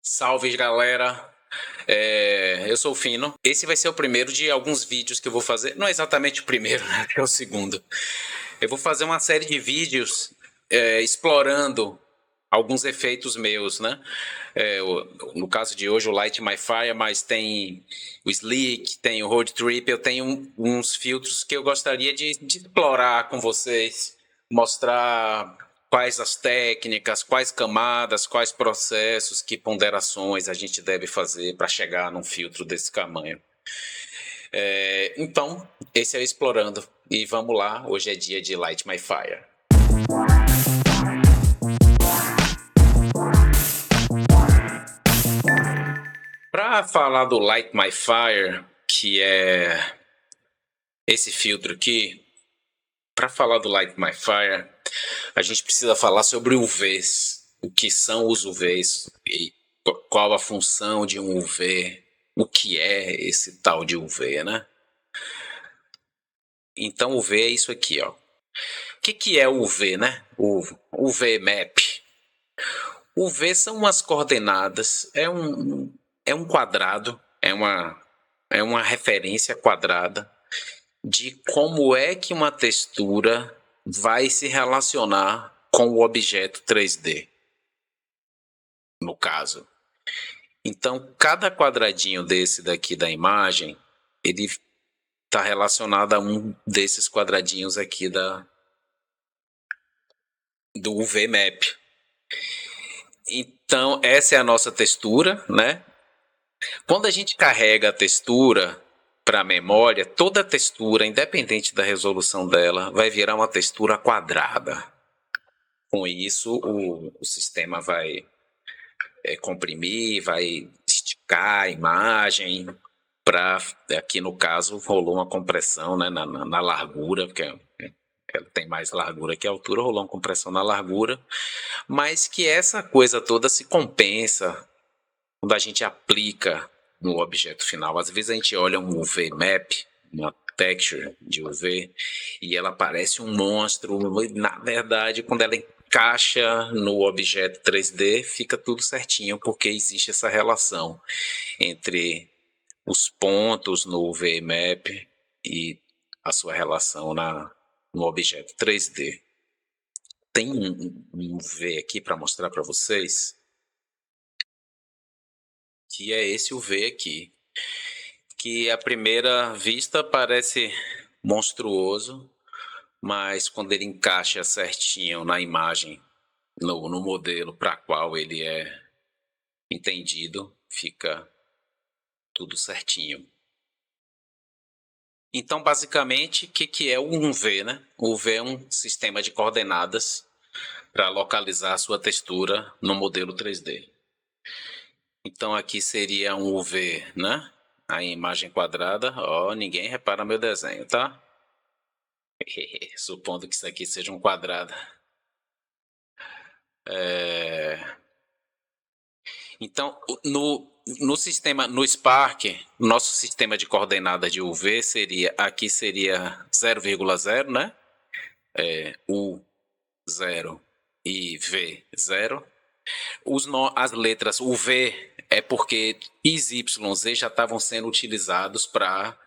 Salve, galera! Eu sou o Fino. Esse vai ser o primeiro de alguns vídeos que eu vou fazer. Não é exatamente o primeiro, né? É o segundo. Eu vou fazer uma série de vídeos explorando alguns efeitos meus, né? No caso de hoje, o Light My Fire, mas tem o Slick, tem o Road Trip. Eu tenho uns filtros que eu gostaria de explorar com vocês, mostrar quais as técnicas, quais camadas, quais processos, que ponderações a gente deve fazer para chegar num filtro desse tamanho. Então, esse é o Explorando. E vamos lá, hoje é dia de Light My Fire. Para falar do Light My Fire, que é esse filtro aqui, para falar do Light My Fire, a gente precisa falar sobre UVs, o que são os UVs e qual a função de um UV, o que é esse tal de UV, né? Então, UV é isso aqui, ó. O que é o UV, né? O UV Map. O V são umas coordenadas, é um quadrado, é uma referência quadrada de como é que uma textura vai se relacionar com o objeto 3D, no caso. Então, cada quadradinho desse daqui da imagem, ele está relacionado a um desses quadradinhos aqui do UV Map. Então, essa é a nossa textura, né? Quando a gente carrega a textura para a memória, toda textura, independente da resolução dela, vai virar uma textura quadrada. Com isso, o sistema vai comprimir, vai esticar a imagem. Aqui no caso, rolou uma compressão, né, na largura, porque ela tem mais largura que altura, rolou uma compressão na largura, mas que essa coisa toda se compensa quando a gente aplica no objeto final. Às vezes a gente olha um UV Map, uma texture de UV, e ela parece um monstro. Na verdade, quando ela encaixa no objeto 3D, fica tudo certinho, porque existe essa relação entre os pontos no UV Map e a sua relação no objeto 3D. Tem um UV aqui para mostrar para vocês, que é esse UV aqui, que à primeira vista parece monstruoso, mas quando ele encaixa certinho na imagem, no modelo para qual ele é entendido, fica tudo certinho. Então, basicamente, o que é um V, né? O V é um sistema de coordenadas para localizar a sua textura no modelo 3D. Então, aqui seria um UV, né? A imagem quadrada. Ó, ninguém repara meu desenho, tá? Supondo que isso aqui seja um quadrado. Então, no sistema, no Spark, nosso sistema de coordenadas de UV seria, aqui seria 0,0, né? U 0 e V 0. As letras UV é porque X, Y, Z já estavam sendo utilizados para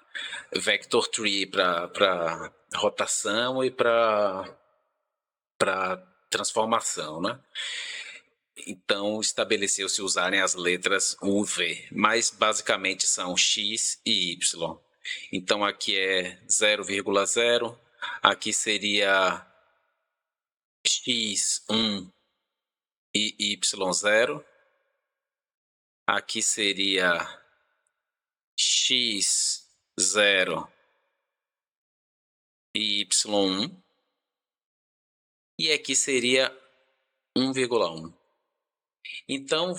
vector tree, para rotação e para transformação, né? Então estabeleceu-se usarem as letras UV, mas basicamente são X e Y. Então aqui é 0,0, aqui seria X1 e Y0, aqui seria X0 e Y1, e aqui seria 1,1. Então,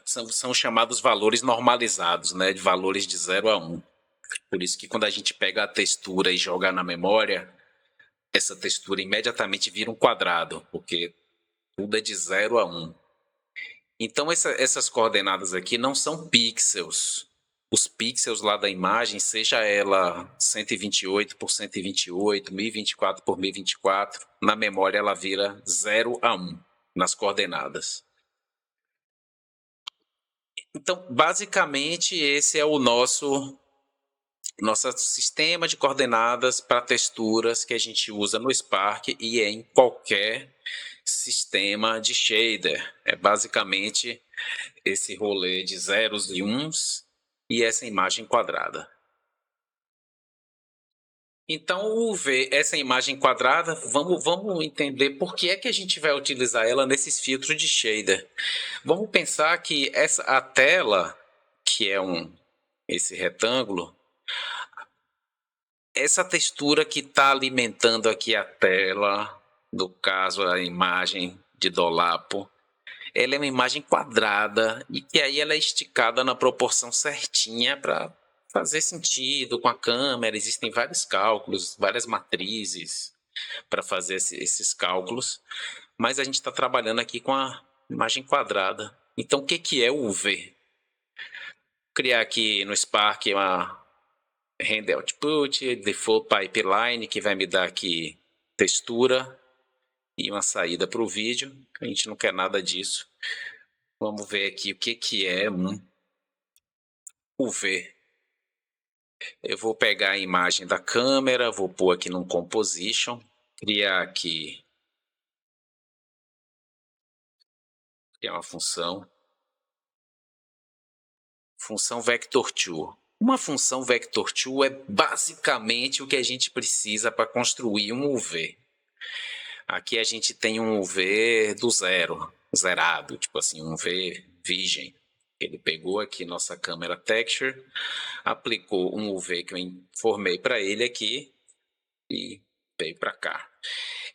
são chamados valores normalizados, né, de valores de 0 a 1. Por isso que quando a gente pega a textura e joga na memória, essa textura imediatamente vira um quadrado, porque tudo é de 0 a 1. Então, essas coordenadas aqui não são pixels. Os pixels lá da imagem, seja ela 128 por 128, 1024 por 1024, na memória ela vira 0 a 1 nas coordenadas. Então, basicamente, esse é o nosso sistema de coordenadas para texturas que a gente usa no Spark e em qualquer sistema de shader. É basicamente esse rolê de zeros e uns e essa imagem quadrada. Então, essa imagem quadrada, vamos entender por que é que a gente vai utilizar ela nesses filtros de shader. Vamos pensar que a tela, que é esse retângulo, essa textura que está alimentando aqui a tela, no caso a imagem de Dolapo, ela é uma imagem quadrada e que aí ela é esticada na proporção certinha para fazer sentido com a câmera. Existem vários cálculos, várias matrizes para fazer esses cálculos, mas a gente está trabalhando aqui com a imagem quadrada. Então, o que é o UV? Vou criar aqui no Spark uma render output, default pipeline, que vai me dar aqui textura e uma saída para o vídeo. A gente não quer nada disso. Vamos ver aqui o que é um UV. Eu vou pegar a imagem da câmera, vou pôr aqui num composition, criar uma função vector2. Uma função vector2 é basicamente o que a gente precisa para construir um UV. Aqui a gente tem um UV do zero, zerado, tipo assim, um UV virgem. Ele pegou aqui nossa câmera texture, aplicou um UV que eu informei para ele aqui e veio para cá.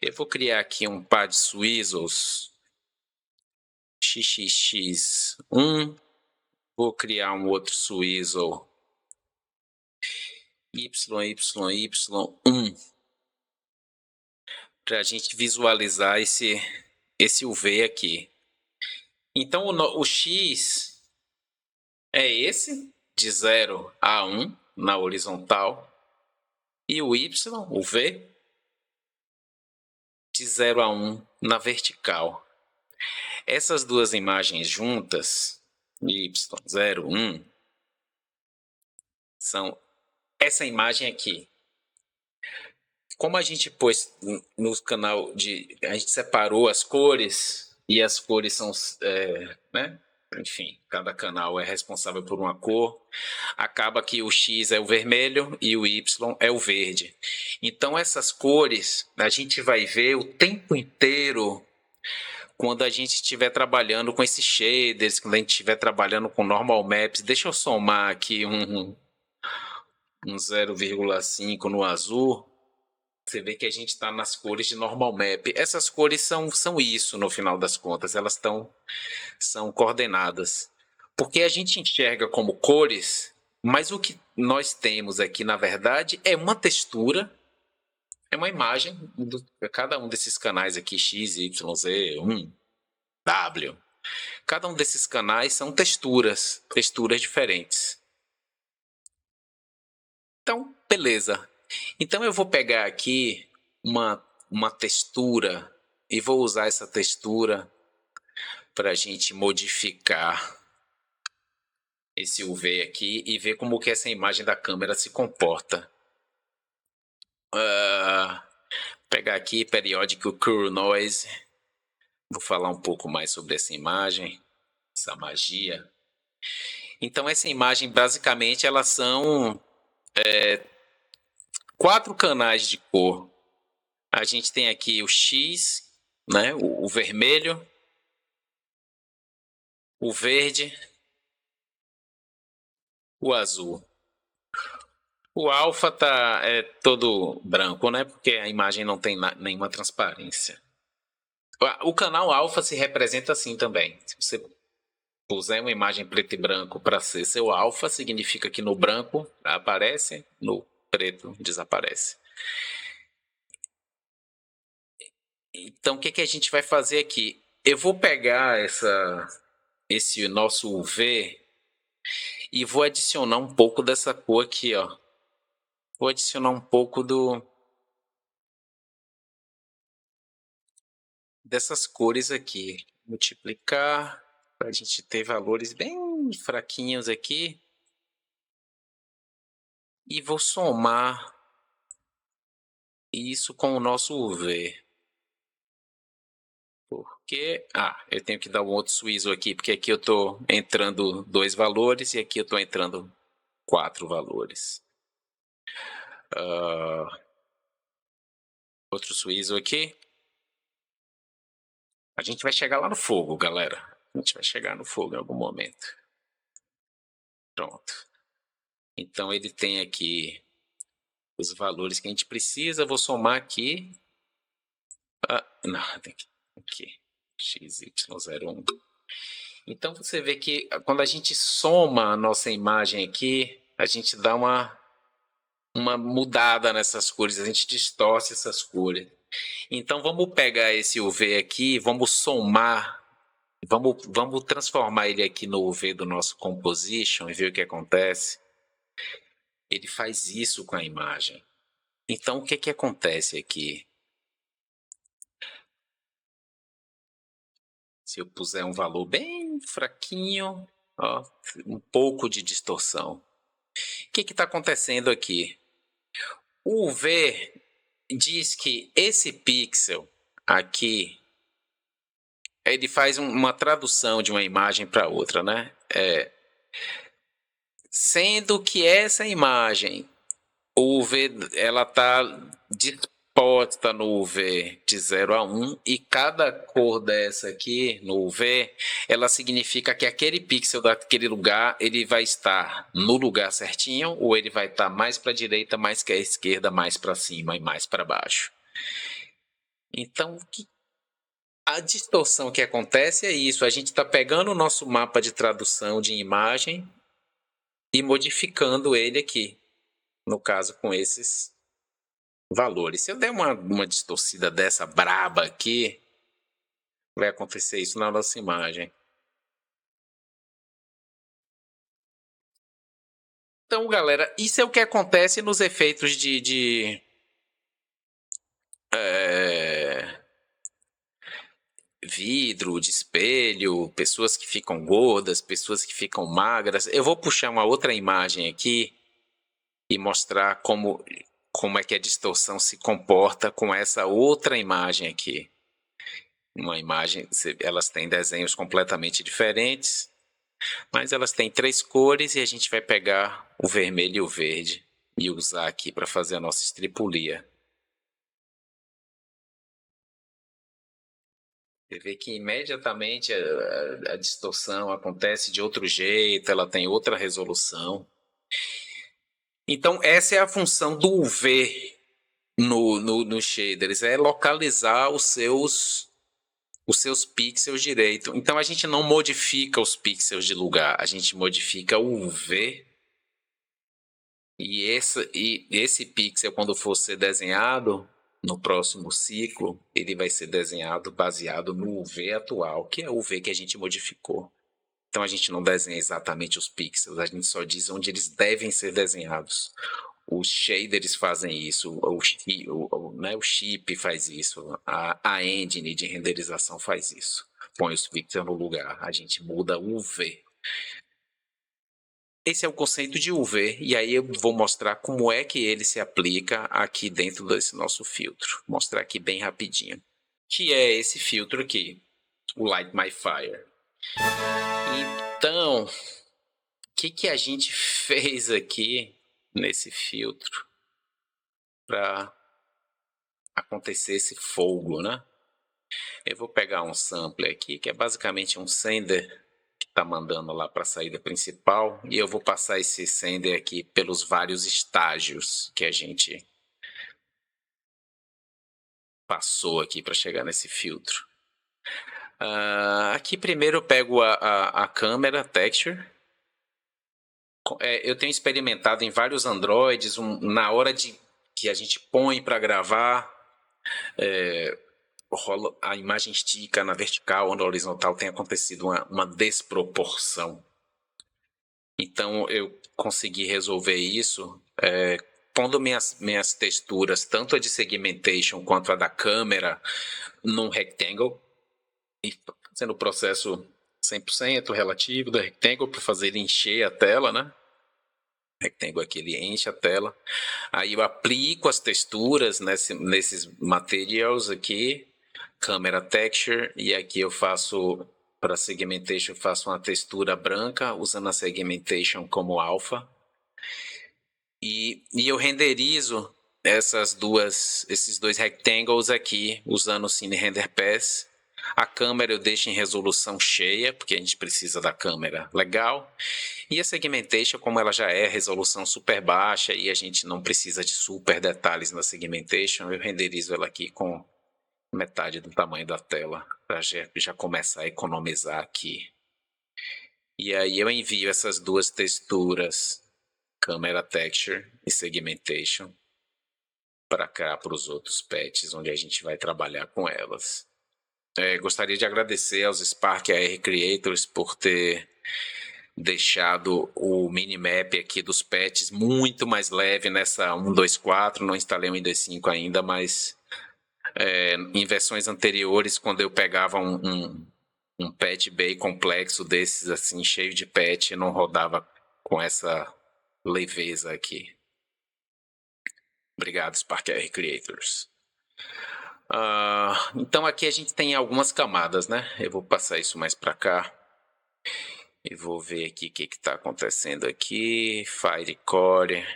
Eu vou criar aqui um par de swizzles xxx1, vou criar um outro swizzle YYY1 para a gente visualizar esse UV aqui. Então o X é esse, de 0 a 1 na horizontal, e o Y, o V, de 0 a 1 na vertical. Essas duas imagens juntas, Y0, 1, são essa imagem aqui. Como a gente pôs no canal a gente separou as cores, e as cores são, né? Enfim, cada canal é responsável por uma cor. Acaba que o X é o vermelho e o Y é o verde. Então essas cores a gente vai ver o tempo inteiro quando a gente estiver trabalhando com esses shaders, quando a gente estiver trabalhando com normal maps. Deixa eu somar aqui um 0,5 no azul. Você vê que a gente está nas cores de normal map. Essas cores são isso, no final das contas. Elas são coordenadas. Porque a gente enxerga como cores, mas o que nós temos aqui, na verdade, é uma textura, é uma imagem de cada um desses canais aqui, X, Y, Z, 1, W. Cada um desses canais são texturas diferentes. Então, beleza. Então eu vou pegar aqui uma textura e vou usar essa textura para a gente modificar esse UV aqui e ver como que essa imagem da câmera se comporta. Pegar aqui Periodic Curve Noise. Vou falar um pouco mais sobre essa imagem, essa magia. Então essa imagem, basicamente, elas são 4 canais de cor. A gente tem aqui o X, né, o vermelho, o verde, o azul. O alfa é todo branco, né? Porque a imagem não tem nenhuma transparência. O canal alfa se representa assim também. Se você puser uma imagem preto e branco para ser seu alfa, significa que no branco aparece, no preto desaparece. Então, o que a gente vai fazer aqui? Eu vou pegar esse nosso UV e vou adicionar um pouco dessa cor aqui, ó. Vou adicionar um pouco dessas cores aqui. Multiplicar para a gente ter valores bem bem fraquinhos aqui. E vou somar isso com o nosso UV. Porque... eu tenho que dar um outro suízo aqui, porque aqui eu estou entrando 2 valores e aqui eu estou entrando 4 valores. Outro suízo aqui. A gente vai chegar lá no fogo, galera. A gente vai chegar no fogo em algum momento. Pronto. Então ele tem aqui os valores que a gente precisa. Vou somar aqui. Não, tem aqui. XY01. Então você vê que quando a gente soma a nossa imagem aqui, a gente dá uma mudada nessas cores, a gente distorce essas cores. Então vamos pegar esse UV aqui, vamos somar, vamos transformar ele aqui no UV do nosso composition e ver o que acontece. Ele faz isso com a imagem. Então o que acontece aqui? Se eu puser um valor bem fraquinho, ó, um pouco de distorção. O que está acontecendo aqui? O UV diz que esse pixel aqui, ele faz uma tradução de uma imagem para outra, né? Sendo que essa imagem, o UV, ela está disposta no UV de 0 a 1 e cada cor dessa aqui no UV, ela significa que aquele pixel daquele lugar, ele vai estar no lugar certinho ou ele vai estar mais para a direita, mais que a esquerda, mais para cima e mais para baixo. Então, a distorção que acontece é isso, a gente está pegando o nosso mapa de tradução de imagem e modificando ele aqui, no caso com esses valores. Se eu der uma distorcida dessa braba aqui, vai acontecer isso na nossa imagem. Então, galera, isso é o que acontece nos efeitos de vidro, de espelho, pessoas que ficam gordas, pessoas que ficam magras. Eu vou puxar uma outra imagem aqui e mostrar como é que a distorção se comporta com essa outra imagem aqui. Uma imagem, elas têm desenhos completamente diferentes, mas elas têm 3 cores e a gente vai pegar o vermelho e o verde e usar aqui para fazer a nossa estripulia. Você vê que imediatamente a distorção acontece de outro jeito, ela tem outra resolução. Então essa é a função do UV no shaders, é localizar os seus pixels direito. Então a gente não modifica os pixels de lugar, a gente modifica o UV. E esse pixel, quando for ser desenhado no próximo ciclo, ele vai ser desenhado baseado no UV atual, que é o UV que a gente modificou. Então a gente não desenha exatamente os pixels, a gente só diz onde eles devem ser desenhados. Os shaders fazem isso, o chip faz isso, a engine de renderização faz isso. Põe os pixels no lugar, a gente muda o UV. Esse é o conceito de UV, e aí eu vou mostrar como é que ele se aplica aqui dentro desse nosso filtro. Vou mostrar aqui bem rapidinho. Que é esse filtro aqui, o Light My Fire. Então, o que a gente fez aqui nesse filtro para acontecer esse fogo, né? Eu vou pegar um sample aqui, que é basicamente um sender que está mandando lá para a saída principal, e eu vou passar esse sender aqui pelos vários estágios que a gente passou aqui para chegar nesse filtro. Aqui primeiro eu pego a câmera texture. Eu tenho experimentado em vários Androids, na hora que a gente põe para gravar, a imagem estica na vertical ou na horizontal, tem acontecido uma desproporção. Então eu consegui resolver isso pondo minhas texturas, tanto a de segmentation quanto a da câmera, num rectangle, e fazendo o processo 100% relativo do Rectangle para fazer ele encher a tela, né? O Rectangle aqui ele enche a tela. Aí eu aplico as texturas nesses materials aqui, Camera Texture, e aqui eu faço, para Segmentation, eu faço uma textura branca, usando a Segmentation como alfa. E eu renderizo esses dois rectangles aqui, usando o Cine Render Pass. A câmera eu deixo em resolução cheia, porque a gente precisa da câmera legal. E a Segmentation, como ela já é resolução super baixa e a gente não precisa de super detalhes na Segmentation, eu renderizo ela aqui com metade do tamanho da tela, para já começar a economizar aqui. E aí eu envio essas duas texturas, Camera Texture e Segmentation, para cá, para os outros patches, onde a gente vai trabalhar com elas. Gostaria de agradecer aos Spark AR Creators por ter deixado o minimap aqui dos patches muito mais leve nessa 1.2.4, não instalei o 1.2.5 ainda, mas em versões anteriores, quando eu pegava um patch bem complexo desses, assim, cheio de patch, não rodava com essa leveza aqui. Obrigado, Spark AR Creators. Então aqui a gente tem algumas camadas, né? Eu vou passar isso mais para cá. E vou ver aqui o que está acontecendo aqui. Firecore.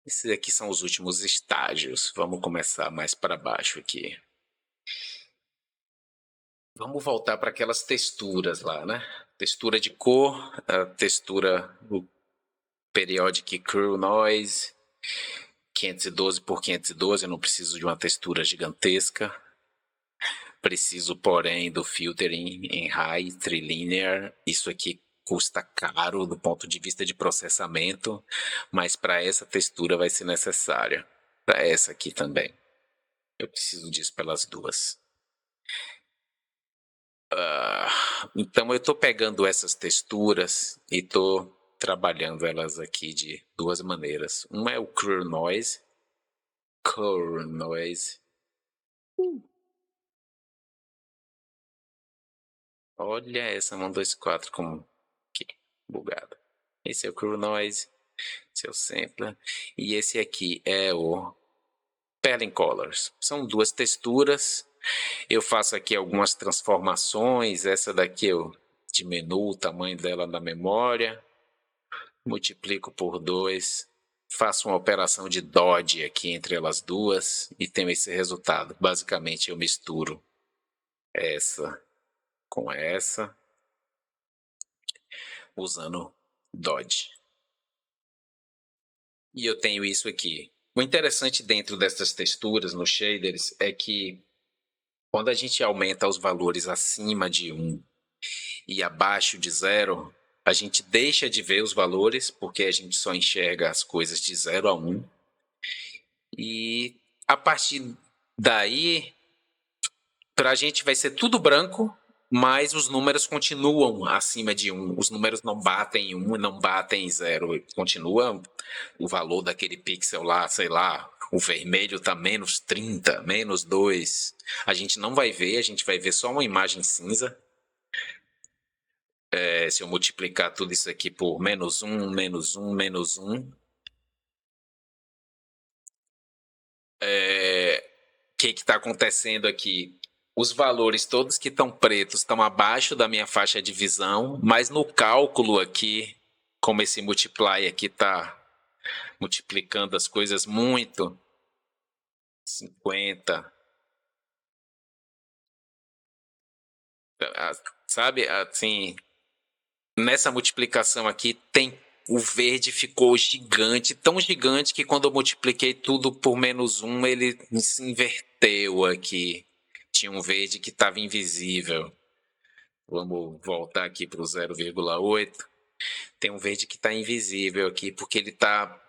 Esses aqui são os últimos estágios. Vamos começar mais para baixo aqui. Vamos voltar para aquelas texturas lá, né? Textura de cor, a textura Periodic Curl Noise, 512 por 512, eu não preciso de uma textura gigantesca. Preciso, porém, do filtering em high, trilinear. Isso aqui custa caro do ponto de vista de processamento, mas para essa textura vai ser necessária. Para essa aqui também. Eu preciso disso pelas duas. Então eu estou pegando essas texturas e estou trabalhando elas aqui de duas maneiras. Uma é o Curl Noise. Curl Noise. Olha essa 124 como que bugada. Esse é o Curl Noise. Esse é o Sampler. E esse aqui é o Pelling Colors. São duas texturas. Eu faço aqui algumas transformações. Essa daqui eu diminuo o tamanho dela na memória. Multiplico por 2. Faço uma operação de dodge aqui entre elas duas. E tenho esse resultado. Basicamente eu misturo essa com essa. Usando dodge. E eu tenho isso aqui. O interessante dentro dessas texturas nos shaders é que quando a gente aumenta os valores acima de 1 e abaixo de 0, a gente deixa de ver os valores, porque a gente só enxerga as coisas de 0 a 1. E a partir daí, para a gente vai ser tudo branco, mas os números continuam acima de 1. Os números não batem em 1, não batem em 0. Continua o valor daquele pixel lá, sei lá, o vermelho está menos 30, menos 2. A gente não vai ver, a gente vai ver só uma imagem cinza. Se eu multiplicar tudo isso aqui por menos 1, menos 1, menos 1. O que está acontecendo aqui? Os valores todos que estão pretos estão abaixo da minha faixa de visão, mas no cálculo aqui, como esse multiply aqui está multiplicando as coisas muito, 50, sabe, assim, nessa multiplicação aqui tem o verde ficou gigante, tão gigante que quando eu multipliquei tudo por menos 1, ele se inverteu aqui. Tinha um verde que estava invisível. Vamos voltar aqui para o 0,8. Tem um verde que está invisível aqui, porque ele está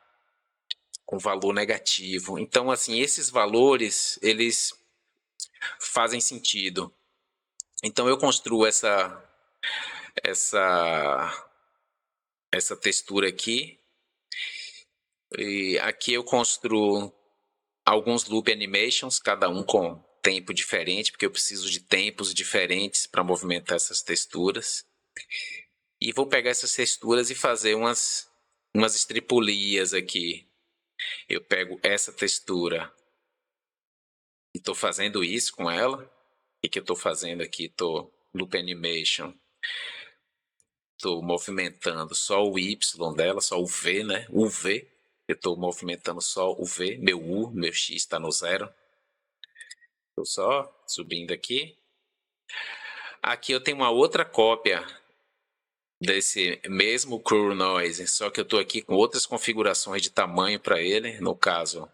com valor negativo. Então, assim, esses valores, eles fazem sentido. Então, eu construo essa textura aqui. E aqui eu construo alguns loop animations, cada um com tempo diferente, porque eu preciso de tempos diferentes para movimentar essas texturas. E vou pegar essas texturas e fazer umas estripulias aqui. Eu pego essa textura e estou fazendo isso com ela. O que eu estou fazendo aqui? Estou Loop Animation. Estou movimentando só o Y dela, só o V, né? O V. Eu estou movimentando só o V. Meu U, meu X está no 0. Estou só subindo aqui. Aqui eu tenho uma outra cópia desse mesmo Curl Noise, só que eu estou aqui com outras configurações de tamanho para ele. No caso,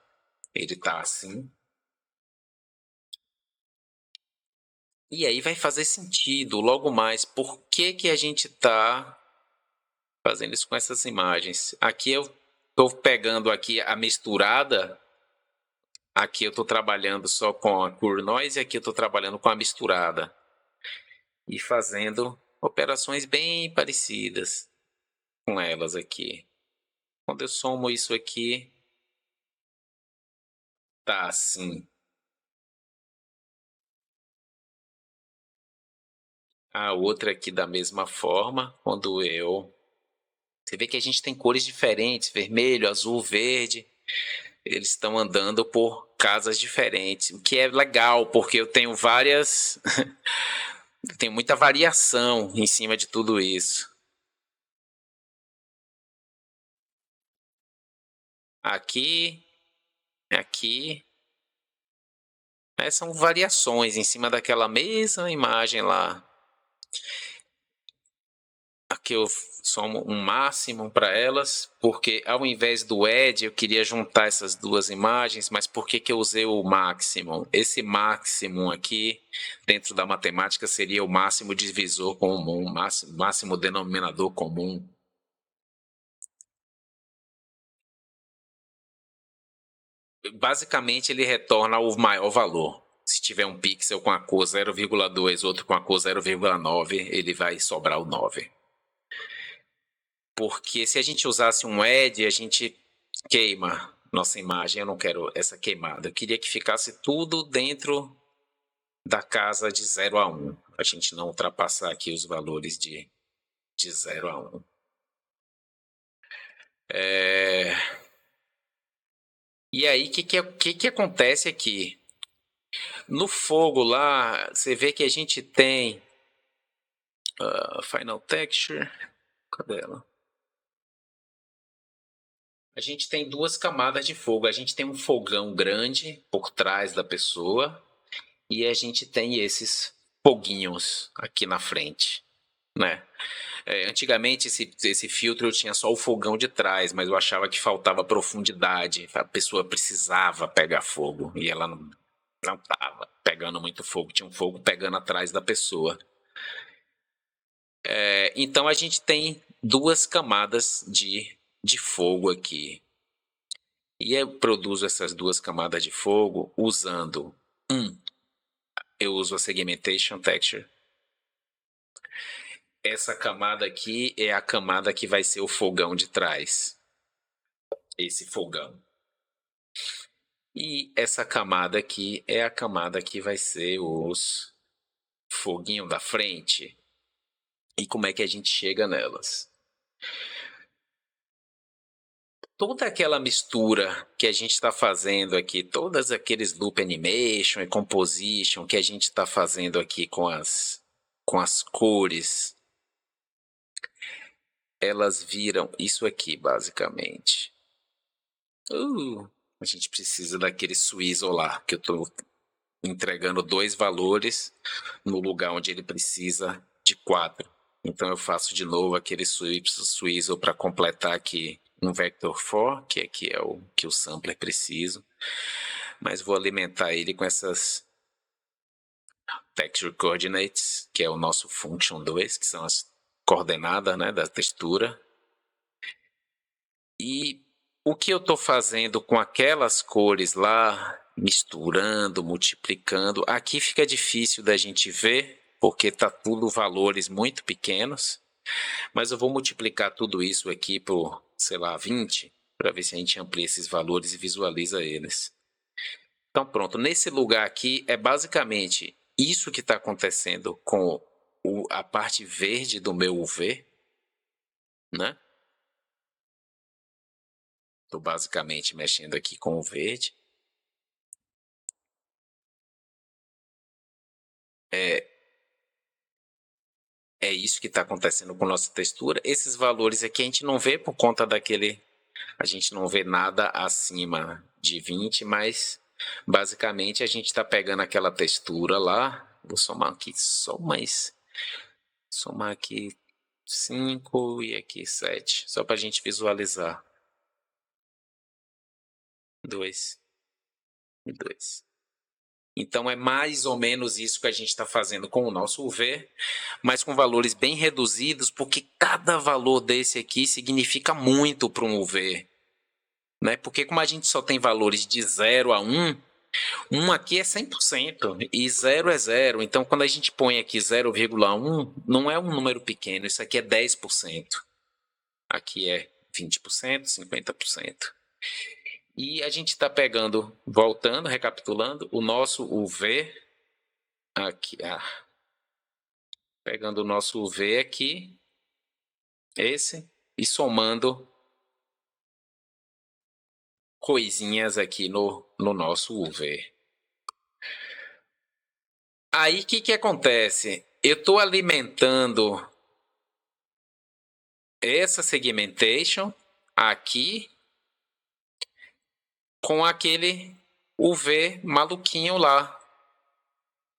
ele está assim. E aí vai fazer sentido logo mais por que a gente está fazendo isso com essas imagens. Aqui eu estou pegando aqui a misturada. Aqui eu estou trabalhando só com a Curl Noise e aqui eu estou trabalhando com a misturada. E fazendo operações bem parecidas com elas aqui. Quando eu somo isso aqui, tá assim. A outra aqui da mesma forma, quando eu... Você vê que a gente tem cores diferentes, vermelho, azul, verde. Eles estão andando por casas diferentes, o que é legal, porque eu tenho várias... eu tenho muita variação em cima de tudo isso. Aqui, aqui... são variações em cima daquela mesma imagem lá. Aqui eu somo um máximo para elas, porque ao invés do add eu queria juntar essas duas imagens, mas por que eu usei o máximo? Esse máximo aqui, dentro da matemática, seria o máximo divisor comum, máximo denominador comum. Basicamente ele retorna o maior valor. Se tiver um pixel com a cor 0,2, outro com a cor 0,9, ele vai sobrar o 9. Porque se a gente usasse um add, a gente queima nossa imagem. Eu não quero essa queimada. Eu queria que ficasse tudo dentro da casa de 0 a 1. A gente não ultrapassar aqui os valores de 0 a 1. E aí, o que acontece aqui? No fogo lá, você vê que a gente tem... Final Texture. Cadê ela? A gente tem duas camadas de fogo. A gente tem um fogão grande por trás da pessoa e a gente tem esses foguinhos aqui na frente, né? Antigamente esse filtro eu tinha só o fogão de trás, mas eu achava que faltava profundidade. A pessoa precisava pegar fogo e ela não estava pegando muito fogo. Tinha um fogo pegando atrás da pessoa. Então a gente tem duas camadas de fogo aqui. E eu produzo essas duas camadas de fogo usando eu uso a Segmentation Texture. Essa camada aqui é a camada que vai ser o fogão de trás. Esse fogão. E essa camada aqui é a camada que vai ser os foguinhos da frente. E como é que a gente chega nelas? Toda aquela mistura que a gente está fazendo aqui, todos aqueles loop animation e composition que a gente está fazendo aqui com as cores, elas viram isso aqui, basicamente. A gente precisa daquele swizzle lá, que eu estou entregando 2 valores no lugar onde ele precisa de 4. Então eu faço de novo aquele swizzle para completar aqui um vector for, que aqui é o que o sampler precisa. Mas vou alimentar ele com essas texture coordinates, que é o nosso function 2, que são as coordenadas, né, da textura. E o que eu estou fazendo com aquelas cores lá, misturando, multiplicando, aqui fica difícil da gente ver, porque está tudo valores muito pequenos. Mas eu vou multiplicar tudo isso aqui por, sei lá, 20, para ver se a gente amplia esses valores e visualiza eles. Então, pronto. Nesse lugar aqui é basicamente isso que está acontecendo com a parte verde do meu UV, né? Estou basicamente mexendo aqui com o verde. É isso que está acontecendo com nossa textura. Esses valores aqui a gente não vê por conta daquele... A gente não vê nada acima de 20, mas basicamente a gente está pegando aquela textura lá. Vou somar aqui só mais... Somar aqui 5 e aqui 7, só para a gente visualizar. 2 e 2. Então é mais ou menos isso que a gente está fazendo com o nosso UV, mas com valores bem reduzidos, porque cada valor desse aqui significa muito para um UV. Né? Porque como a gente só tem valores de 0 a 1, 1 aqui é 100% e 0 é 0. Então quando a gente põe aqui 0,1, não é um número pequeno, isso aqui é 10%. Aqui é 20%, 50%. E a gente está pegando, voltando, recapitulando, o nosso UV aqui, pegando o nosso UV aqui, esse, e somando coisinhas aqui no nosso UV. Aí o que acontece? Eu estou alimentando essa segmentation aqui com aquele UV maluquinho lá.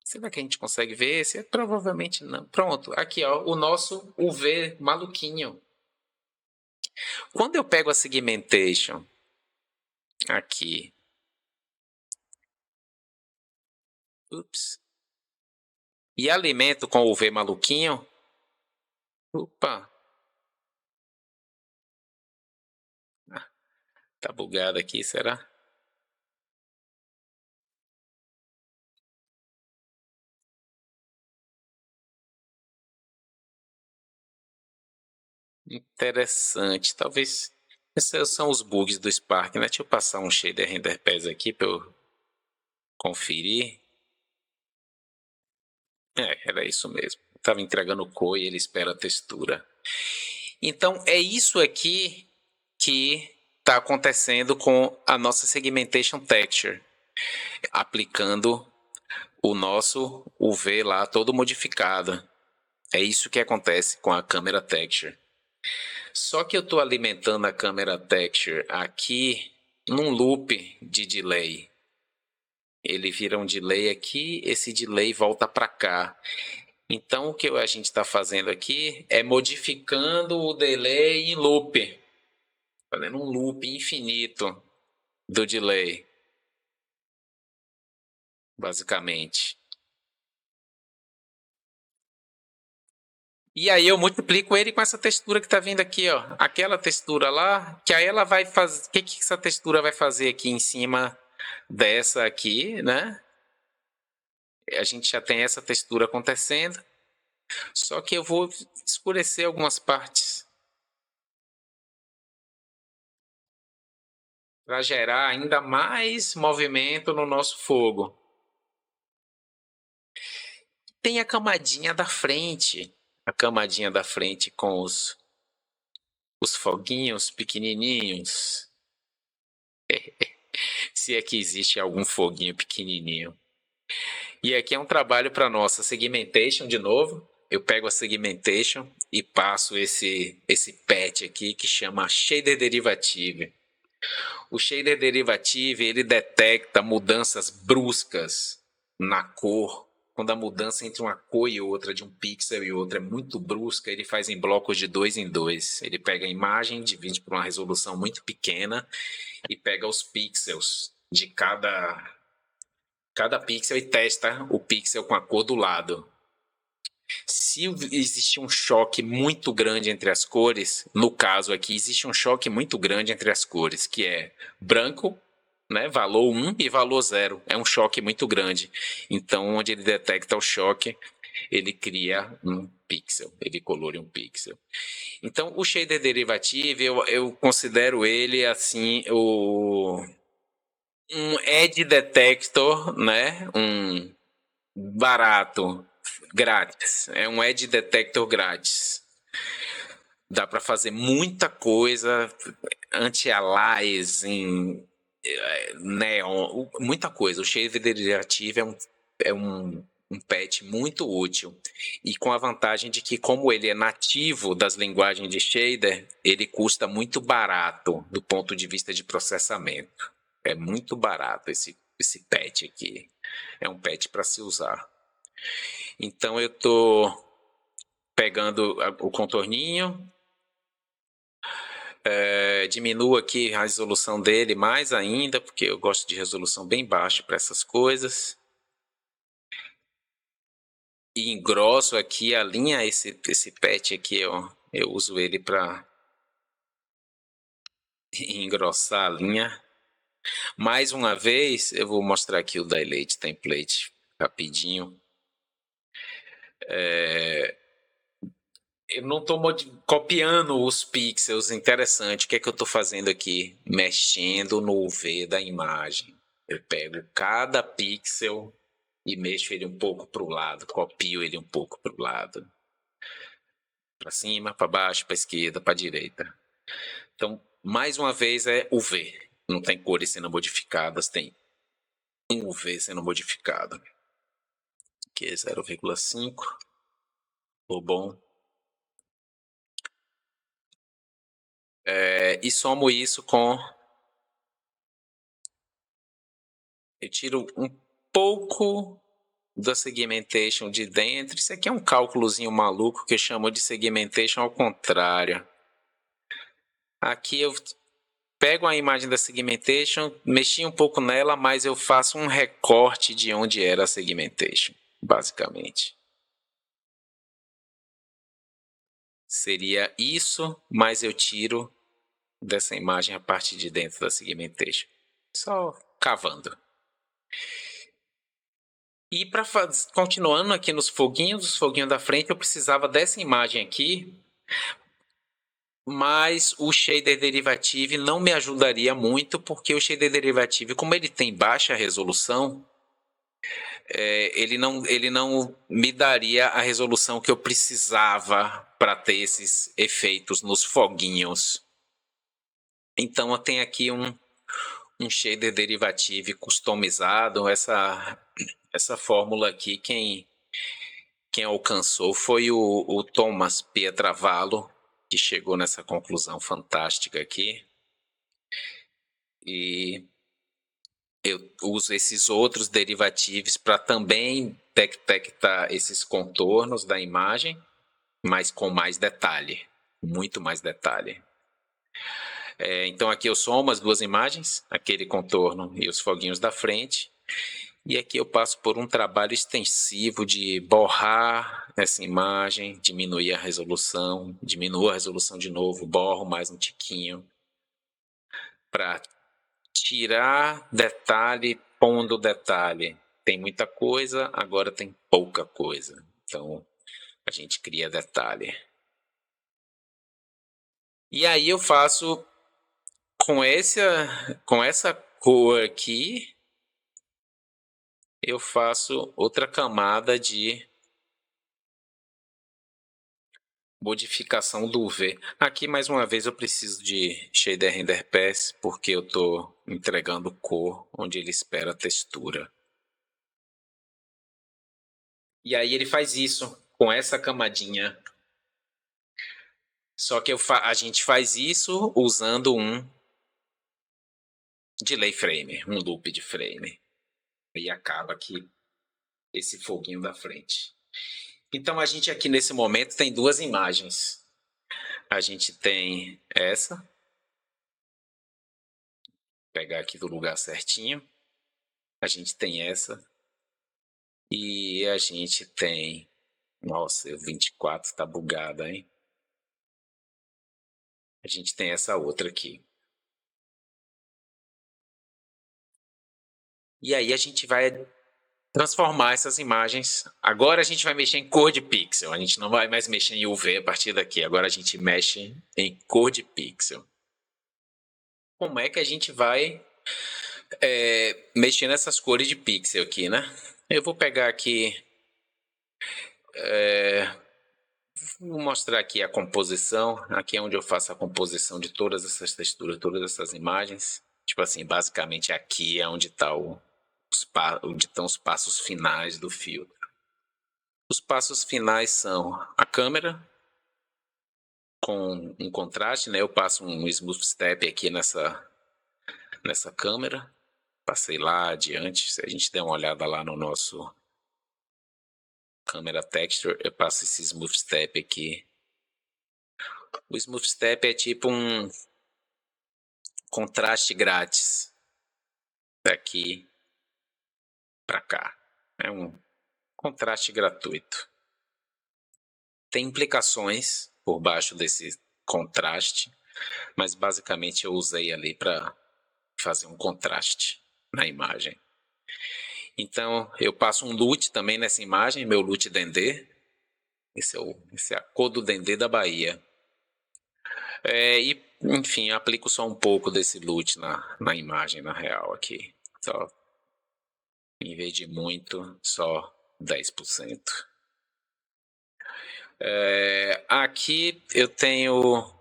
Será que a gente consegue ver esse? Provavelmente não. Pronto, aqui ó, o nosso UV maluquinho. Quando eu pego a segmentation aqui, e alimento com o UV maluquinho, tá bugado aqui, será? Interessante, talvez esses são os bugs do Spark, né? Deixa eu passar um shader render pass aqui para eu conferir. Era isso mesmo. Estava entregando cor e ele espera a textura. Então, é isso aqui que está acontecendo com a nossa segmentation texture, aplicando o nosso UV lá todo modificado. É isso que acontece com a câmera texture. Só que eu estou alimentando a câmera texture aqui num loop de delay. Ele vira um delay aqui, esse delay volta para cá. Então o que a gente está fazendo aqui é modificando o delay em loop, fazendo um loop infinito do delay, basicamente. E aí eu multiplico ele com essa textura que está vindo aqui, ó, aquela textura lá, que aí ela vai fazer, o que essa textura vai fazer aqui em cima dessa aqui, né? A gente já tem essa textura acontecendo, só que eu vou escurecer algumas partes para gerar ainda mais movimento no nosso fogo. Tem a camadinha da frente, a camadinha da frente com os foguinhos pequenininhos. Se é que existe algum foguinho pequenininho. E aqui é um trabalho para nossa segmentation de novo. Eu pego a segmentation e passo esse patch aqui que chama Shader Derivative. O Shader Derivative ele detecta mudanças bruscas na cor. Quando a mudança entre uma cor e outra, de um pixel e outro, é muito brusca, ele faz em blocos de 2 em 2. Ele pega a imagem, divide por uma resolução muito pequena e pega os pixels de cada pixel e testa o pixel com a cor do lado. Se existe um choque muito grande entre as cores, no caso aqui existe um choque muito grande entre as cores, que é branco, né, valor 1 e valor 0. É um choque muito grande. Então, onde ele detecta o choque, ele cria um pixel, ele coloreia um pixel. Então, o shader derivative, eu considero ele assim um edge detector, né? Um barato, grátis. É um edge detector grátis. Dá para fazer muita coisa, anti-aliasing, neon, muita coisa. O shader derivativo é um patch muito útil. E com a vantagem de que, como ele é nativo das linguagens de shader, ele custa muito barato do ponto de vista de processamento. É muito barato esse patch aqui. É um patch para se usar. Então eu estou pegando o contorninho, diminuo aqui a resolução dele mais ainda, porque eu gosto de resolução bem baixa para essas coisas. E engrosso aqui a linha, esse patch aqui, ó, eu uso ele para engrossar a linha. Mais uma vez, eu vou mostrar aqui o Dilate Template rapidinho. Eu não estou copiando os pixels, interessante. O que é que eu estou fazendo aqui? Mexendo no UV da imagem. Eu pego cada pixel e mexo ele um pouco para o lado, copio ele um pouco para o lado. Para cima, para baixo, para esquerda, para direita. Então, mais uma vez é UV. Não tem cores sendo modificadas, tem um UV sendo modificado. Aqui é 0,5. Ficou bom. E somo isso com... Eu tiro um pouco da segmentation de dentro. Isso aqui é um cálculozinho maluco que eu chamo de segmentation ao contrário. Aqui eu pego a imagem da segmentation, mexi um pouco nela, mas eu faço um recorte de onde era a segmentation, basicamente. Seria isso, mas eu tiro dessa imagem a parte de dentro da segmentation. Só cavando. E para continuando aqui nos foguinhos, os foguinhos da frente, eu precisava dessa imagem aqui, mas o shader derivative não me ajudaria muito, porque o shader derivative, como ele tem baixa resolução, ele não me daria a resolução que eu precisava para ter esses efeitos nos foguinhos. Então eu tenho aqui um shader derivative customizado. Essa fórmula aqui, quem alcançou foi o Thomas Pietravallo, que chegou nessa conclusão fantástica aqui. E eu uso esses outros derivativos para também detectar esses contornos da imagem, mas com mais detalhe, muito mais detalhe. Então aqui eu somo as duas imagens, aquele contorno e os foguinhos da frente. E aqui eu passo por um trabalho extensivo de borrar essa imagem, diminuir a resolução, diminuo a resolução de novo, borro mais um tiquinho, para tirar detalhe, pondo detalhe. Tem muita coisa, agora tem pouca coisa. Então a gente cria detalhe. E aí eu faço com essa cor aqui, eu faço outra camada de modificação do UV. Aqui, mais uma vez, eu preciso de Shader Render Pass, porque eu estou entregando cor onde ele espera a textura. E aí ele faz isso com essa camadinha. Só que a gente faz isso usando um delay frame, um loop de frame. E acaba aqui esse foguinho da frente. Então a gente aqui nesse momento tem duas imagens. A gente tem essa. Vou pegar aqui do lugar certinho. A gente tem essa. E a gente tem... Nossa, o 24 tá bugada, hein? A gente tem essa outra aqui. E aí a gente vai transformar essas imagens. Agora a gente vai mexer em cor de pixel. A gente não vai mais mexer em UV a partir daqui. Agora a gente mexe em cor de pixel. Como é que a gente vai Mexer nessas cores de pixel aqui, né? Eu vou pegar aqui, vou mostrar aqui a composição. Aqui é onde eu faço a composição de todas essas texturas, todas essas imagens. Tipo assim, basicamente aqui é onde onde estão os passos finais do filtro. Os passos finais são a câmera com um contraste, né? Eu passo um smooth step aqui nessa câmera. Passei lá adiante. Se a gente der uma olhada lá no nosso câmera texture, eu passo esse smooth step aqui. O smooth step é tipo um contraste grátis daqui para cá. É um contraste gratuito. Tem implicações por baixo desse contraste, mas basicamente eu usei ali para fazer um contraste na imagem. Então eu passo um LUT também nessa imagem, meu LUT Dendê. Esse é a cor do Dendê da Bahia. E, enfim, aplico só um pouco desse LUT na imagem, na real, aqui. Só, em vez de muito, só 10%. Aqui eu tenho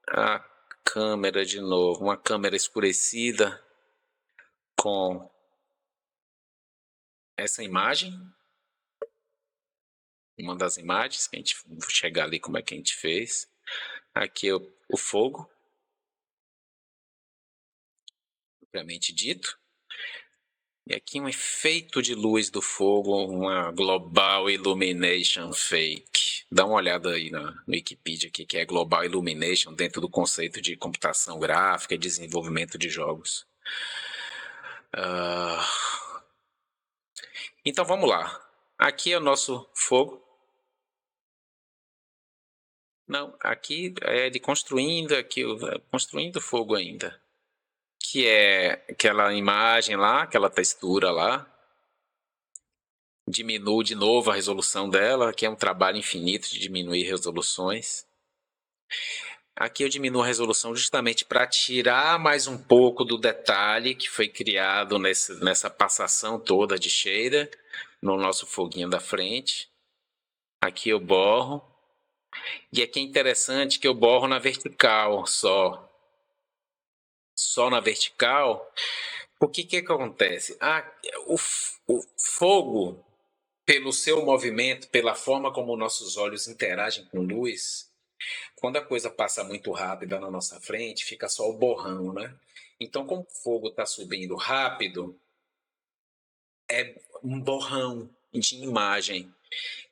a câmera de novo, uma câmera escurecida com essa imagem. Uma das imagens que a gente vou chegar ali como é que a gente fez. Aqui o fogo, propriamente dito. E aqui um efeito de luz do fogo, uma Global Illumination Fake. Dá uma olhada aí no Wikipedia aqui, que é Global Illumination dentro do conceito de computação gráfica e desenvolvimento de jogos. Então vamos lá. Aqui é o nosso fogo. Não, aqui é de construindo, aqui construindo fogo ainda. Que é aquela imagem lá, aquela textura lá. Diminuo de novo a resolução dela, que é um trabalho infinito de diminuir resoluções. Aqui eu diminuo a resolução justamente para tirar mais um pouco do detalhe que foi criado nessa passação toda de shader no nosso foguinho da frente. Aqui eu borro. E aqui é interessante que eu borro na vertical só. Só na vertical. O que acontece? O fogo, pelo seu movimento, pela forma como nossos olhos interagem com luz, quando a coisa passa muito rápida na nossa frente, fica só o borrão, né? Então, como o fogo está subindo rápido, é um borrão de imagem.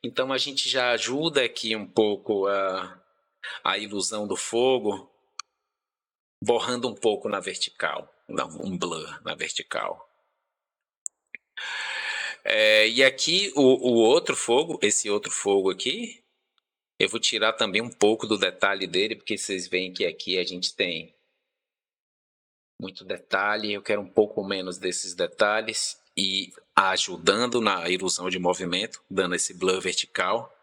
Então, a gente já ajuda aqui um pouco a ilusão do fogo, borrando um pouco na vertical, dá um blur na vertical. E aqui o outro fogo, esse outro fogo aqui, eu vou tirar também um pouco do detalhe dele, porque vocês veem que aqui a gente tem muito detalhe, eu quero um pouco menos desses detalhes e ajudando na ilusão de movimento, dando esse blur vertical.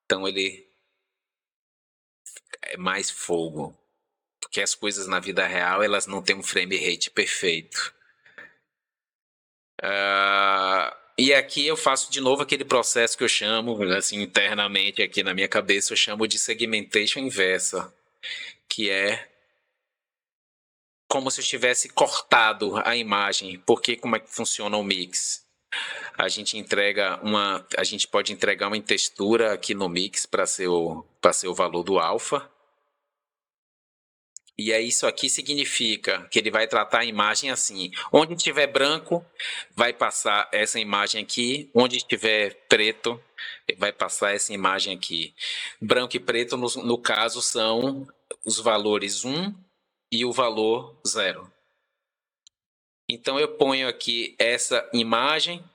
Então ele é mais fogo, porque as coisas na vida real elas não têm um frame rate perfeito. E aqui eu faço de novo aquele processo que eu chamo, assim, internamente aqui na minha cabeça, eu chamo de segmentation inversa, que é como se eu tivesse cortado a imagem, porque como é que funciona o mix? A gente pode entregar uma textura aqui no mix para ser o valor do alfa. E aí isso aqui significa que ele vai tratar a imagem assim. Onde tiver branco, vai passar essa imagem aqui. Onde estiver preto, vai passar essa imagem aqui. Branco e preto, no caso, são os valores 1 e o valor 0. Então eu ponho aqui essa imagem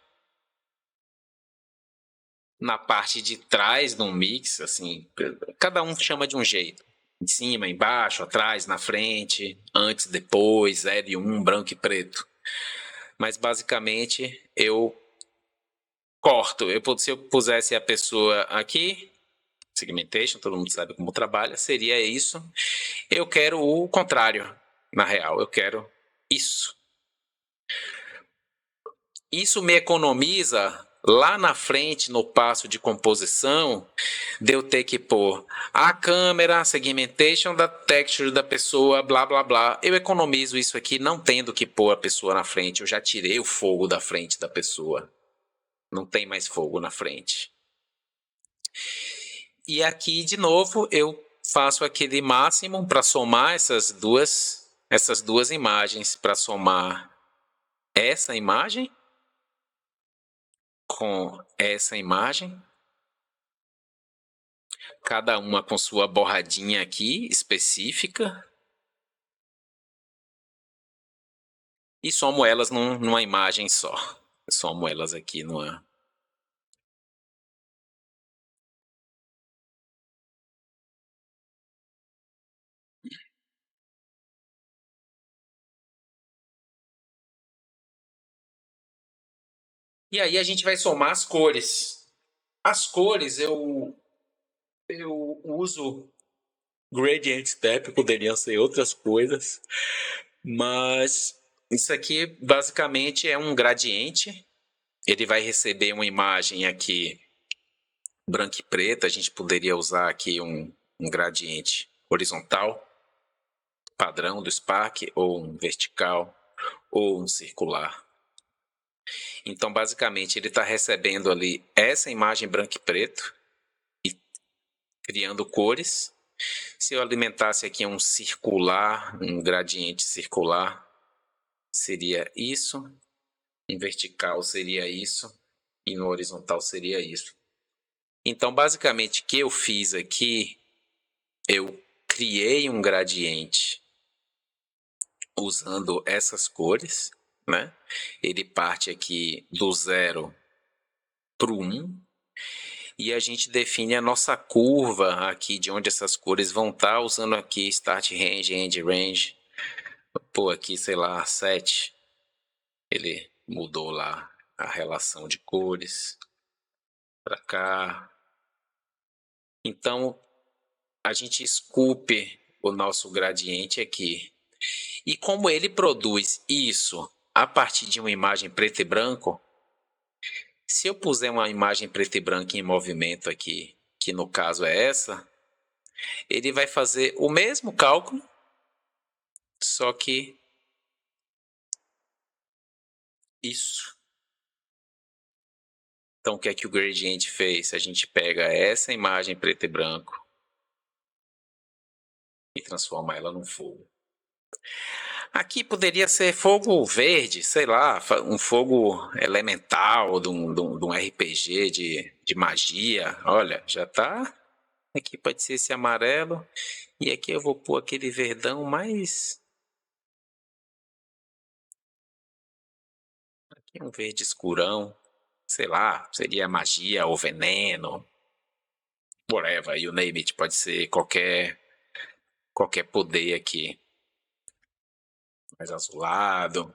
na parte de trás do mix, assim, cada um chama de um jeito. Em cima, embaixo, atrás, na frente, antes, depois, 0 e 1, branco e preto. Mas basicamente eu corto. Se eu pusesse a pessoa aqui, segmentation, todo mundo sabe como trabalha, seria isso. Eu quero o contrário, na real, eu quero isso. Isso me economiza lá na frente, no passo de composição, de eu ter que pôr a câmera, a segmentation da texture da pessoa, blá blá blá. Eu economizo isso aqui não tendo que pôr a pessoa na frente. Eu já tirei o fogo da frente da pessoa. Não tem mais fogo na frente. E aqui, de novo, eu faço aquele máximo para somar essas duas imagens, para somar essa imagem com essa imagem, cada uma com sua borradinha aqui específica, e somo elas numa imagem só. Somo elas aqui numa. E aí a gente vai somar as cores. As cores eu uso gradient step, poderiam ser outras coisas, mas isso aqui basicamente é um gradiente. Ele vai receber uma imagem aqui branca e preta. A gente poderia usar aqui um gradiente horizontal, padrão do Spark, ou um vertical, ou um circular. Então, basicamente, ele está recebendo ali essa imagem branco e preto e criando cores. Se eu alimentasse aqui um circular, um gradiente circular, seria isso. Em vertical seria isso. E no horizontal seria isso. Então, basicamente, o que eu fiz aqui, eu criei um gradiente usando essas cores, né? Ele parte aqui do 0 para o 1, e a gente define a nossa curva aqui de onde essas cores vão estar, usando aqui start range, end range. Pô, aqui, sei lá, 7. Ele mudou lá a relação de cores para cá. Então, a gente esculpe o nosso gradiente aqui. E como ele produz isso a partir de uma imagem preto e branco, se eu puser uma imagem preto e branco em movimento aqui, que no caso é essa, ele vai fazer o mesmo cálculo, só que isso. Então, o que é que o Gradient fez? A gente pega essa imagem preto e branco e transforma ela num fogo. Aqui poderia ser fogo verde, sei lá, um fogo elemental de um RPG de magia. Olha, já tá. Aqui pode ser esse amarelo. E aqui eu vou pôr aquele verdão mais. Aqui um verde escurão. Sei lá, seria magia ou veneno. Whatever, you name it. Pode ser qualquer poder aqui. Mais azulado.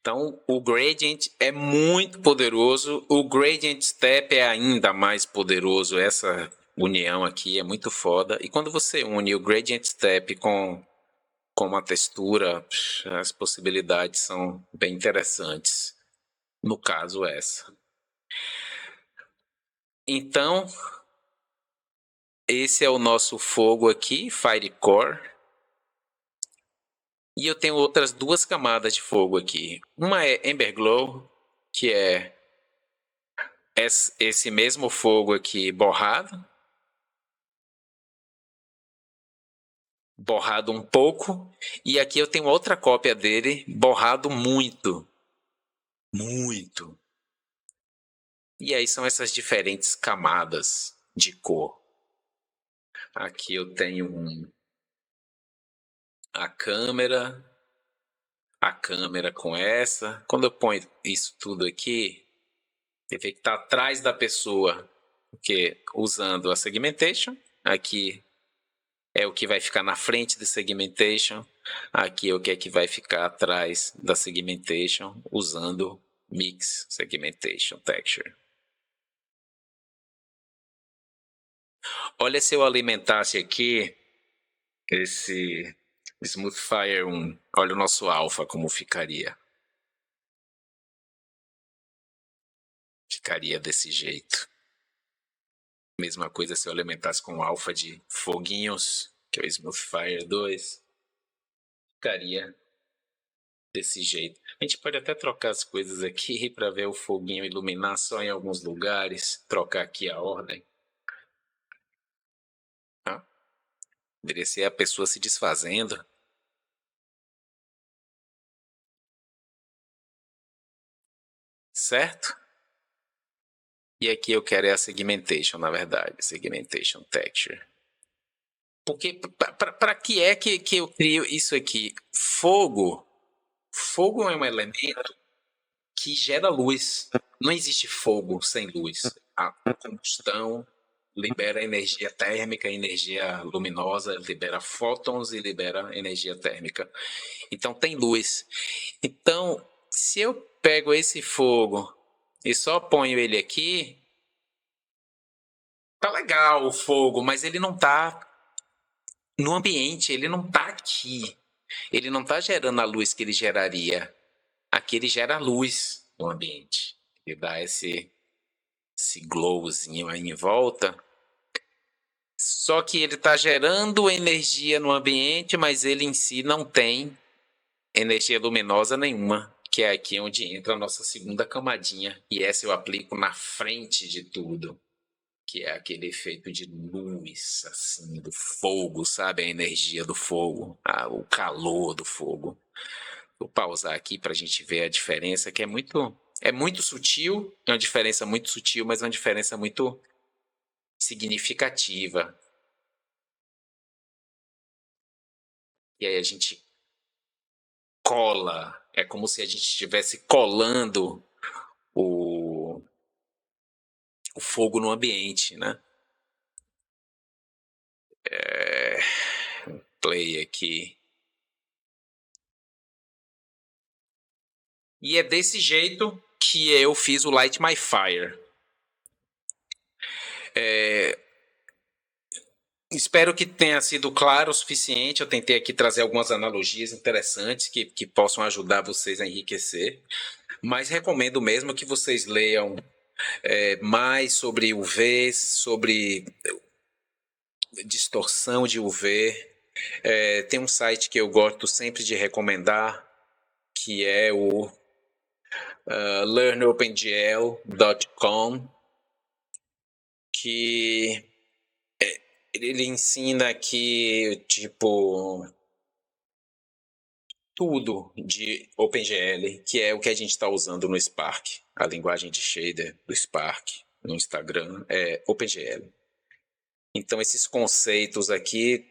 Então, o gradient é muito poderoso. O gradient step é ainda mais poderoso. Essa união aqui é muito foda. E quando você une o gradient step com uma textura, as possibilidades são bem interessantes. No caso, essa. Então, esse é o nosso fogo aqui, Firecore. E eu tenho outras duas camadas de fogo aqui. Uma é Emberglow, que é esse mesmo fogo aqui borrado. Borrado um pouco. E aqui eu tenho outra cópia dele, borrado muito. Muito. E aí são essas diferentes camadas de cor. Aqui eu tenho a câmera com essa. Quando eu ponho isso tudo aqui, ele vê que está atrás da pessoa, porque usando a segmentation, aqui é o que vai ficar na frente da segmentation, aqui é o que é que vai ficar atrás da segmentation, usando mix segmentation texture. Olha, se eu alimentasse aqui esse Smoothfire 1. Olha o nosso alpha como ficaria. Ficaria desse jeito. Mesma coisa se eu alimentasse com alfa de foguinhos, que é o Smoothfire 2. Ficaria desse jeito. A gente pode até trocar as coisas aqui para ver o foguinho iluminar só em alguns lugares. Trocar aqui a ordem. Ah, deveria ser a pessoa se desfazendo. Certo? E aqui eu quero é a segmentation, na verdade. Segmentation texture. Porque para que é que eu crio isso aqui? Fogo é um elemento que gera luz. Não existe fogo sem luz. A combustão libera energia térmica, energia luminosa, libera fótons e libera energia térmica. Então tem luz. Então, se eu pego esse fogo e só ponho ele aqui, tá legal o fogo, mas ele não tá no ambiente, ele não tá aqui. Ele não tá gerando a luz que ele geraria. Aqui ele gera luz no ambiente. Ele dá esse glowzinho aí em volta. Só que ele está gerando energia no ambiente, mas ele em si não tem energia luminosa nenhuma, que é aqui onde entra a nossa segunda camadinha. E essa eu aplico na frente de tudo, que é aquele efeito de luz, assim, do fogo, sabe? A energia do fogo, o calor do fogo. Vou pausar aqui para a gente ver a diferença, que é muito sutil, é uma diferença muito sutil, mas é uma diferença muito significativa. E aí a gente cola, é como se a gente estivesse colando o fogo no ambiente, né? Play aqui. E é desse jeito que eu fiz o Light My Fire. Espero que tenha sido claro o suficiente. Eu tentei aqui trazer algumas analogias interessantes que possam ajudar vocês a enriquecer. Mas recomendo mesmo que vocês leiam mais sobre UV, sobre distorção de UV. Tem um site que eu gosto sempre de recomendar, que é o learnopengl.com, que ele ensina aqui, tipo, tudo de OpenGL, que é o que a gente está usando no Spark. A linguagem de shader do Spark no Instagram é OpenGL. Então, esses conceitos aqui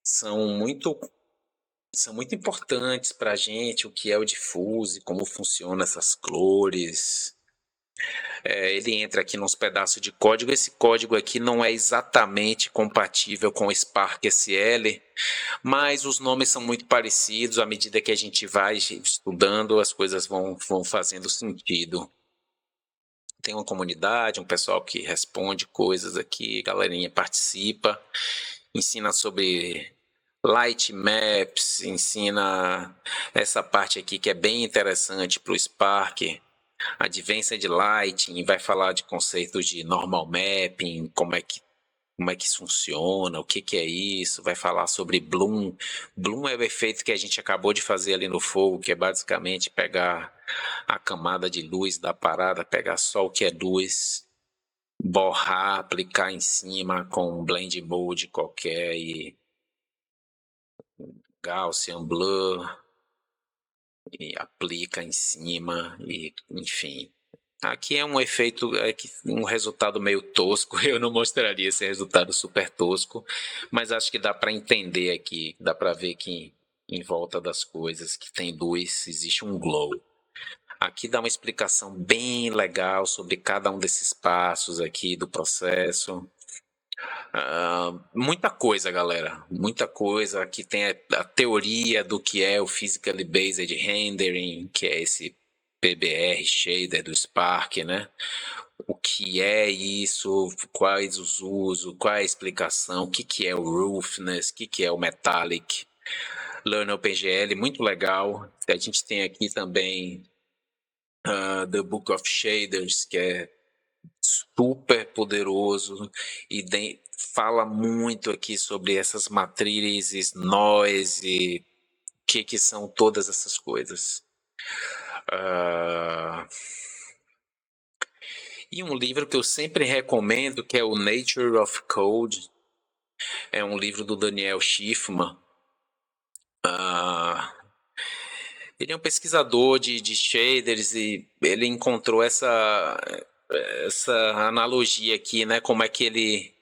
são muito importantes para a gente, o que é o diffuse, como funcionam essas cores. Ele entra aqui nos pedaços de código. Esse código aqui não é exatamente compatível com o Spark SL, mas os nomes são muito parecidos. À medida que a gente vai estudando, as coisas vão fazendo sentido. Tem uma comunidade, um pessoal que responde coisas aqui, a galerinha participa, ensina sobre Light Maps, ensina essa parte aqui que é bem interessante para o Spark, Advanced Lighting, vai falar de conceitos de normal mapping, como é que isso funciona, o que é isso, vai falar sobre Bloom. Bloom é o efeito que a gente acabou de fazer ali no fogo, que é basicamente pegar a camada de luz da parada, pegar só o que é luz, borrar, aplicar em cima com um blend mode qualquer e Gaussian Blur e aplica em cima e enfim. Aqui é um efeito, um resultado meio tosco. Eu não mostraria esse resultado super tosco, mas acho que dá para entender aqui, dá para ver que em volta das coisas que tem luz existe um glow. Aqui dá uma explicação bem legal sobre cada um desses passos aqui do processo. Muita coisa, galera. Muita coisa. Aqui tem a teoria do que é o Physically Based Rendering, que é esse PBR shader do Spark, né? O que é isso, quais os usos, qual é a explicação, o que é o roughness, o que é o metallic. Learn OpenGL, muito legal. A gente tem aqui também The Book of Shaders, que é super poderoso e fala muito aqui sobre essas matrizes, noise, o que são todas essas coisas. E um livro que eu sempre recomendo, que é o Nature of Code, é um livro do Daniel Schiffman. Ele é um pesquisador de shaders e ele encontrou essa analogia aqui, né? Como é que ele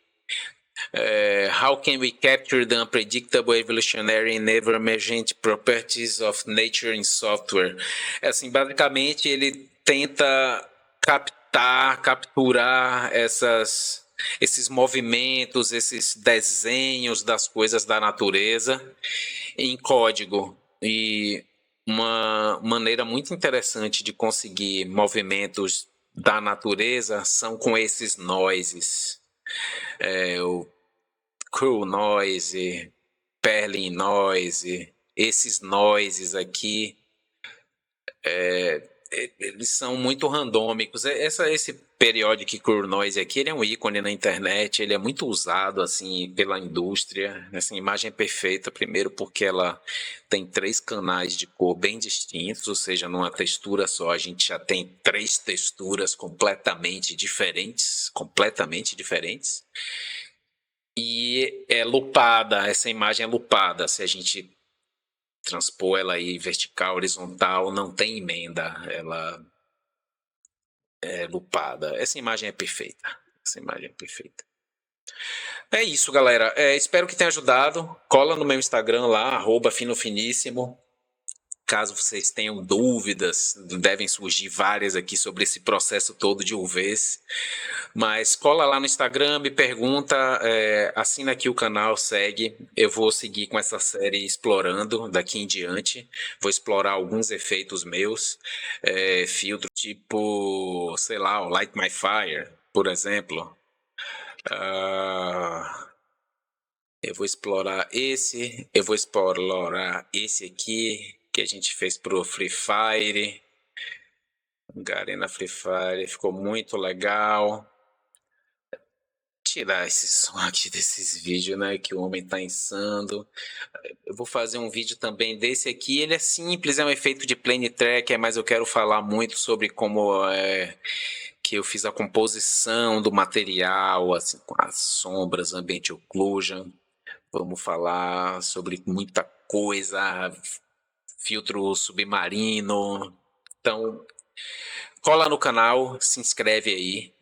how can we capture the unpredictable, evolutionary and never emergent properties of nature in software? Assim, basicamente ele tenta capturar esses movimentos, esses desenhos das coisas da natureza em código. E uma maneira muito interessante de conseguir movimentos da natureza são com esses noises. O Crew Noise, Perlin Noise, esses noises aqui, eles são muito randômicos. Esse periodic Crew Noise aqui, ele é um ícone na internet, ele é muito usado assim pela indústria. Essa imagem é perfeita, primeiro porque ela tem 3 canais de cor bem distintos, ou seja, numa textura só a gente já tem 3 texturas completamente diferentes, e é lupada, essa imagem é lupada. Se a gente transpor ela aí vertical, horizontal, não tem emenda, ela é lupada. Essa imagem é perfeita. Essa imagem é perfeita. É isso, galera. Espero que tenha ajudado. Cola no meu Instagram lá, @finofiníssimo. Caso vocês tenham dúvidas, devem surgir várias aqui sobre esse processo todo de UVs. Mas cola lá no Instagram, me pergunta, assina aqui o canal, segue. Eu vou seguir com essa série explorando daqui em diante. Vou explorar alguns efeitos meus, filtro tipo, sei lá, o Light My Fire, por exemplo. Eu vou explorar esse aqui que a gente fez pro Free Fire. Garena Free Fire, ficou muito legal. Tirar esse som aqui desses vídeos, né, que o homem tá insano. Eu vou fazer um vídeo também desse aqui, ele é simples, é um efeito de plane tracker, mas eu quero falar muito sobre como que eu fiz a composição do material, assim, com as sombras, ambient occlusion. Vamos falar sobre muita coisa, filtro submarino. Então, cola no canal, se inscreve aí.